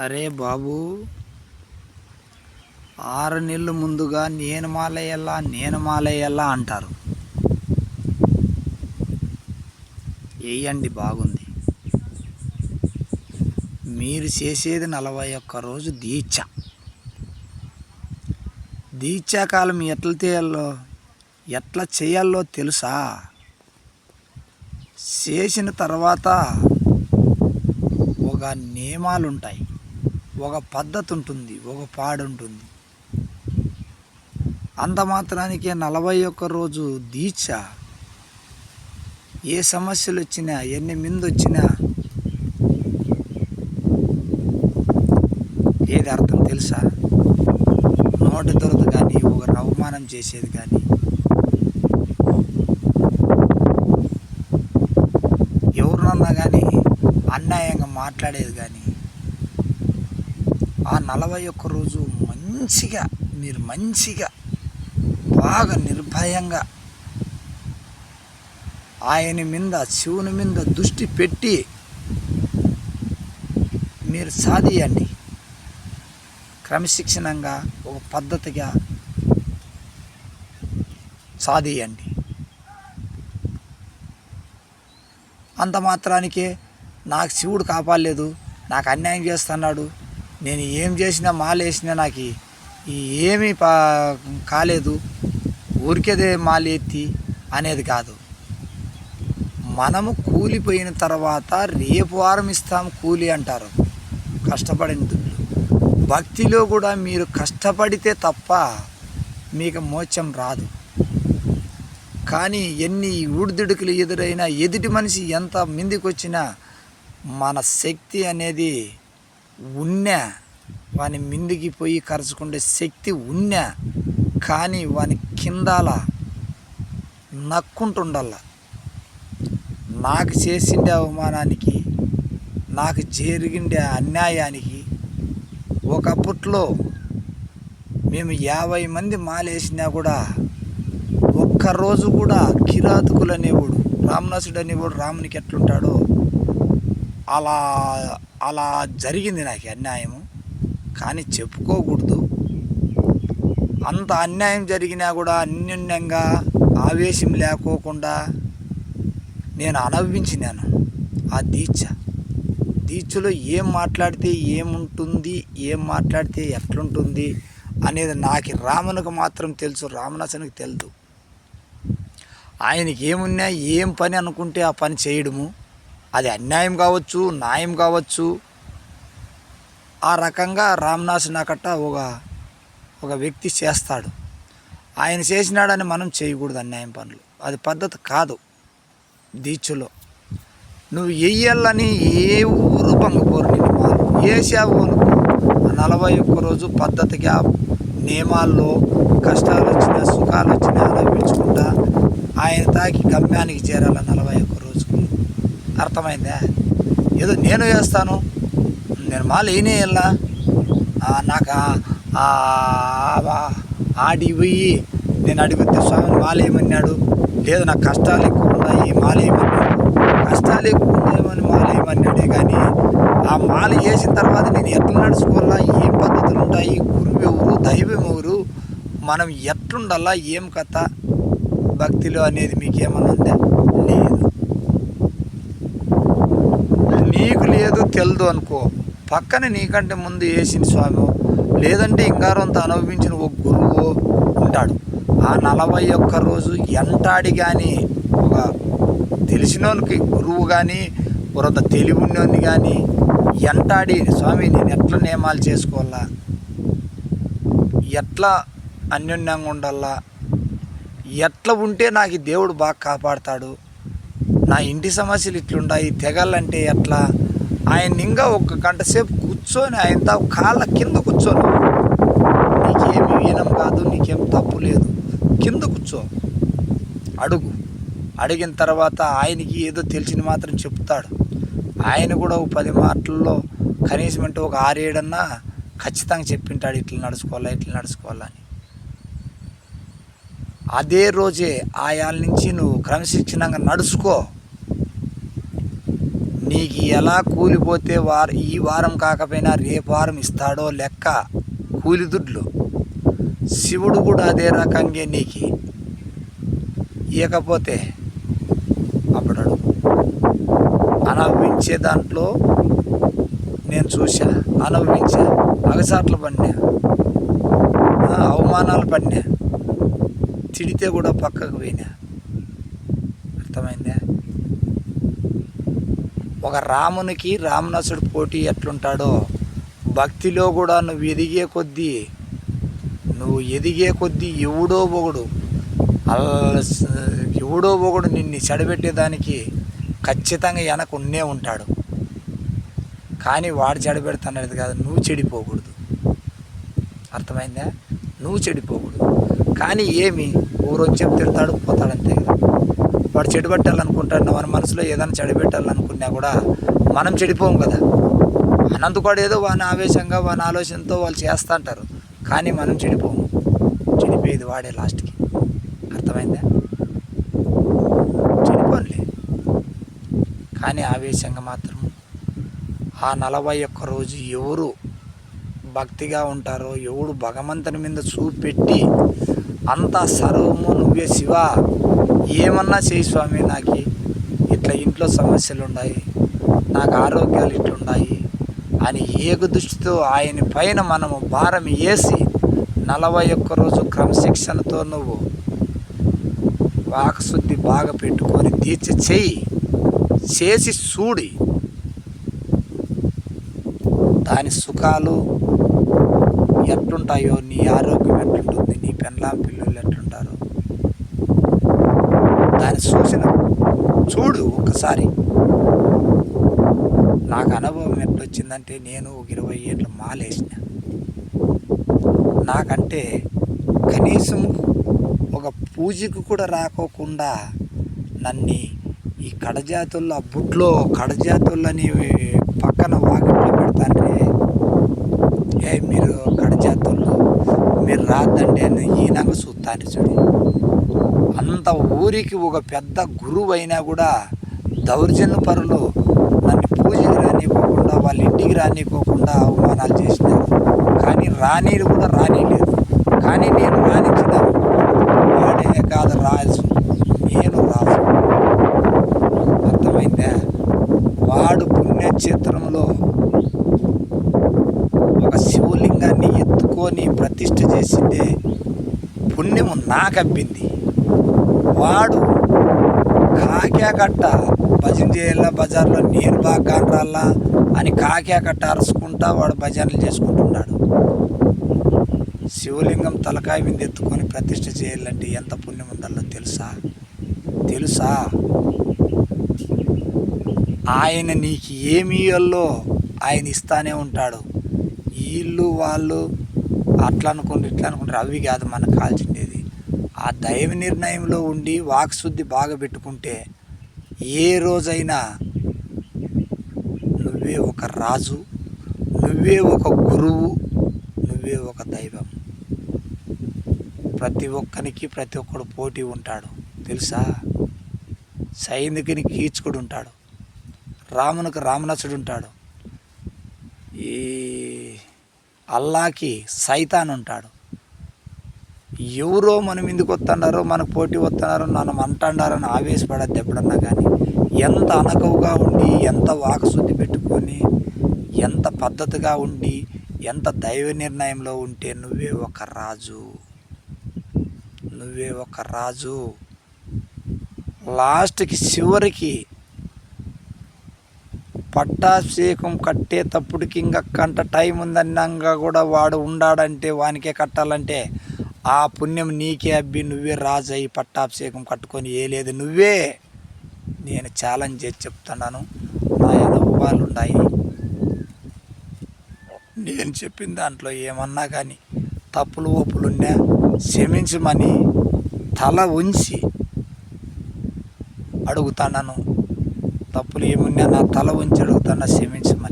అరే బాబు, 6 నెలలు ముందుగా నేను మాలయ్యల్లా అంటారు. వేయండి, బాగుంది. మీరు చేసేది 41 రోజు దీక్ష. దీక్షాకాలం ఎట్లా చేయాలో తెలుసా? చేసిన తర్వాత ఒక నియమాలు ఉంటాయి, ఒక పద్ధతి ఉంటుంది, ఒక పాడు ఉంటుంది. అంత మాత్రానికే 41 రోజు దీక్ష. ఏ సమస్యలు వచ్చినా, ఎన్ని మిందు వచ్చినా ఏది అర్థం తెలుసా? నోటి దొరద కానీ, ఒకరిని అవమానం చేసేది కానీ, ఎవరినన్నా కానీ అన్యాయంగా మాట్లాడేది కానీ, ఆ 41 రోజు మీరు మంచిగా బాగా నిర్భయంగా ఆయన మీద, శివుని మీద దృష్టి పెట్టి మీరు సాధియండి. క్రమశిక్షణంగా ఒక పద్ధతిగా సాధియండి. అంత మాత్రానికే నాకు శివుడు కాపాడలేదు, నాకు అన్యాయం చేస్తున్నాడు, నేను ఏం చేసినా మాలేసినా నాకు ఏమీ కాలేదు, ఊరికేదే మాల ఎత్తి అనేది కాదు. మనము కూలిపోయిన తర్వాత రేపు వారం ఇస్తాం కూలి అంటారు, కష్టపడిన దుడ్లు. భక్తిలో కూడా మీరు కష్టపడితే తప్ప మీకు మోక్షం రాదు. కానీ ఎన్ని ఊడిదుడుకులు ఎదురైనా, ఎదుటి మనిషి ఎంత మిందికి వచ్చినా, మన శక్తి అనేది ఉన్నా, వాని మిందికి పోయి కరుచుకుంటే శక్తి ఉన్నా కానీ వాని కిందాల నక్కుంటుండాల. నాకు చేసిండే అవమానానికి, నాకు జరిగిండే అన్యాయానికి ఒకప్పట్లో మేము 50 మంది మాలేసినా కూడా ఒక్కరోజు కూడా కిరాతకులు అనేవాడు, రామనాసుడు అనేవాడు రామునికి ఎట్లుంటాడో అలా జరిగింది నాకు అన్యాయము. కానీ చెప్పుకోకూడదు. అంత అన్యాయం జరిగినా కూడా అన్యోన్యంగా ఆవేశం లేకోకుండా నేను అనుభవించినాను ఆ దీక్షలో ఏం మాట్లాడితే ఏముంటుంది, ఏం మాట్లాడితే ఎట్లుంటుంది అనేది నాకు రామునికి మాత్రం తెలుసు, రామనాసునికి తెలుసు. ఆయనకి ఏమున్నా ఏం పని అనుకుంటే ఆ పని చేయడము, అది అన్యాయం కావచ్చు, న్యాయం కావచ్చు. ఆ రకంగా రామనాసు నాకట్ట ఒక వ్యక్తి చేస్తాడు. ఆయన చేసినాడని మనం చేయకూడదు అన్యాయం పనులు, అది పద్ధతి కాదు. దీక్షలో నువ్వు వెయ్యాలని ఏ ఊరు భంగపోరు, నిన్ను మాలు వేసావు అనుకో. 41 రోజు పద్ధతిగా నియమాల్లో కష్టాలు వచ్చినా సుఖాలు వచ్చినా అనుభవించుకుంటా ఆయన తాకి గమ్యానికి చేరాల 41 రోజుకు. అర్థమైందా? ఏదో నేను వేస్తాను, నేను మాల వేయనేయాలా, నాకు ఆడి పోయి నేను అడిగితే స్వామిని మాల వేయమన్నాడు, లేదు నాకు కష్టాలు ఎక్కువ ఉన్నాయి మాల వేయమన్నాడు, కష్టాలు ఎక్కువ ఉన్నాయని మాల వేయమన్నాడే. కానీ ఆ మాల వేసిన తర్వాత నేను ఎట్లా నడుచుకోవాలా, ఏం పద్ధతులు ఉంటాయి, గురువు ఎవరు, దైవం ఎవరు, మనం ఎట్లుండాలా, ఏం కథ భక్తిలో అనేది మీకేమన్నా ఉందా? లేదు. నీకు లేదు తెలదు అనుకో, పక్కన నీకంటే ముందు వేసిన స్వామి లేదంటే ఇంగారంత అనుభవించిన ఒక గురువు ఉంటాడు. ఆ 41 రోజు ఎంటాడి కానీ, ఒక తెలిసినోనికి గురువు కానీ, కొంత తెలివి ఉన్నోని కానీ ఎంటాడి స్వామి నేను ఎట్లా నియమాలు చేసుకోవాలా, ఎట్లా అన్యోన్యంగా ఉండాలా, ఎట్లా ఉంటే నాకు దేవుడు బాగా కాపాడతాడు, నా ఇంటి సమస్యలు ఇట్లుంటాయి, తెగాలంటే ఎట్లా, ఆయన ఇంకా 1 గంట సేపు కూర్చొని ఆయన కాళ్ళ కింద కూర్చొని, నీకేమి వినం కాదు, నీకేం తప్పు లేదు, కింద కూర్చో, అడిగిన తర్వాత ఆయనకి ఏదో తెలిసిన మాత్రం చెప్తాడు. ఆయన కూడా 10 మాటల్లో కనీసం అంటే ఒక 6-7 అన్నా ఖచ్చితంగా చెప్పింటాడు, ఇట్లా నడుచుకోవాలని. అదే రోజే ఆయాల నుంచి నువ్వు క్రమశిక్షణంగా నడుచుకో. నీకు ఎలా కూలిపోతే ఈ వారం కాకపోయినా రేపు వారం ఇస్తాడో లెక్క కూలిదుడ్లు, శివుడు కూడా అదే రకంగా నీకు ఇవ్వకపోతే అప్పుడు అనుభవించే దాంట్లో నేను చూసా, అనుభవించా, అగసాట్లు పడినా, అవమానాలు పడినా, తిడితే కూడా పక్కకు పోయినా. అర్థమైందా? ఒక రామునికి రామణసుడు పోటీ ఎట్లుంటాడో భక్తిలో కూడా నువ్వు ఎదిగే కొద్దీ ఎవడో ఒకడు నిన్ను చెడబెట్టేదానికి ఖచ్చితంగా వెనక ఉన్నే ఉంటాడు. కానీ వాడు చెడబెడతానది కాదు, నువ్వు చెడిపోకూడదు. అర్థమైందా? నువ్వు చెడిపోకూడదు. కానీ ఏమి ఊరొచ్చి చెప్పి తిడతాడు, పోతాడు, అంతే కదా. వాడు చెడబెట్టాలనుకుంటాడు, మన మనసులో ఏదైనా చెడబెట్టాలనుకున్నా కూడా మనం చెడిపోము కదా. అనంతకుడు ఏదో వాని ఆవేశంగా వాని ఆలోచనతో వాళ్ళు చేస్తూ అంటారు, కానీ మనం చెడిపోము. చెడిపోయేది వాడే లాస్ట్కి. అర్థమైందా? చెడిపోలే, కానీ ఆవేశంగా మాత్రం ఆ 41 రోజు ఎవరు భక్తిగా ఉంటారో, ఎవడు భగవంతుని మీద చూపెట్టి అంతా సర్వము నువ్వే శివ, ఏమన్నా చేయి స్వామి, నాకు ఇట్లా ఇంట్లో సమస్యలు ఉన్నాయి, నాకు ఆరోగ్యాలు ఇట్లున్నాయి అని ఏక దృష్టితో ఆయన పైన మనము భారం వేసి 41 రోజు క్రమశిక్షణతో నువ్వు వాకశుద్ధి బాగా పెట్టుకొని దీక్ష చేసి చూడి దాని సుఖాలు ఎట్లుంటాయో, నీ ఆరోగ్యం ఎట్లుంటుంది, నీ పెళ్ళాం పిల్లలు ఎట్లుంటారో దాన్ని చూడు ఒక్కసారి. నాకు అనుభవం ఎట్లొచ్చిందంటే, నేను ఒక 20 ఏళ్ళు మాలేసిన. నాకంటే కనీసం ఒక పూజకు కూడా రాకోకుండా నన్ను ఈ కడజాతుల్లో ఆ బుట్లో కడజాతులని పక్కన వాకిట్లో పెడతాంటే, మీరు కడజాతుల్లో మీరు రాద్దండి అని ఈనంగా చూస్తాను చూడు. అంత ఊరికి ఒక పెద్ద గురువు అయినా కూడా దౌర్జన్య పరులు నన్ను పూజకి రానివ్వకుండా, వాళ్ళ ఇంటికి రానివ్వకుండా అవమానాలు చేసినారు. కానీ రానీలు కూడా రానిలేదు. కానీ నేను రానిచ్చినాను. వాడే కాదు రాజు, నేను రాజు. అర్థమైందా? వాడు పుణ్యక్షేత్రంలో ఒక శివలింగాన్ని ఎత్తుకొని ప్రతిష్ఠ చేసిందే పుణ్యము నాకు అబ్బింది. వాడు కాక్యాకట్ట భజన చేయాలా, బజార్లో నేను బాగా కానరాలా అని కాక్యాకట్ట అరుచుకుంటా వాడు భజనలు చేసుకుంటున్నాడు. శివలింగం తలకాయ మీద ఎత్తుకొని ప్రతిష్ఠ చేయాలంటే ఎంత పుణ్యం ఉండాలో తెలుసా? ఆయన నీకు ఏమి ఇయ్యాలో ఆయన ఇస్తానే ఉంటాడు. వీళ్ళు వాళ్ళు అట్లా అనుకుంటారు, ఇట్లా అనుకుంటారు, అవి కాదు మనకు కాల్చిండేది. ఆ దైవ నిర్ణయంలో ఉండి వాక్శుద్ధి బాగా పెట్టుకుంటే ఏ రోజైనా నువ్వే ఒక రాజు, నువ్వే ఒక గురువు, నువ్వే ఒక దైవం. ప్రతి ఒక్కడు పోటీ ఉంటాడు తెలుసా? సైనికునికి కీచుకుడు ఉంటాడు, రామునికి రామణసుడు ఉంటాడు, ఈ అల్లాకి సైతాన్ ఉంటాడు. ఎవరో మనం ఎందుకు వస్తున్నారో, మనకు పోటీ వస్తున్నారో, మనం అంటాడారని ఆవేశపడద్దు ఎప్పుడన్నా. కానీ ఎంత అనకవుగా ఉండి, ఎంత వాకశుద్ధి పెట్టుకొని, ఎంత పద్ధతిగా ఉండి, ఎంత దైవ నిర్ణయంలో ఉంటే నువ్వే ఒక రాజు. లాస్ట్కి చివరికి పట్టాభిషేకం కట్టేటప్పటికి ఇంకా కంట టైం ఉందన్నాక కూడా వాడు ఉండాడంటే, వానికే కట్టాలంటే ఆ పుణ్యం నీకే అబ్బి, నువ్వే రాజు అయ్యి పట్టాభిషేకం కట్టుకొని లేదు నువ్వే. నేను ఛాలెంజ్ చేసి చెప్తున్నాను, నా అనుభవాలు ఉన్నాయి. నేను చెప్పిన దాంట్లో ఏమన్నా కానీ తప్పులు ఒప్పులున్నా క్షమించమని తల ఉంచి అడుగుతాను. తప్పులు ఏమున్నా నా తల ఉంచి అడుగుతాను, క్షమించమని.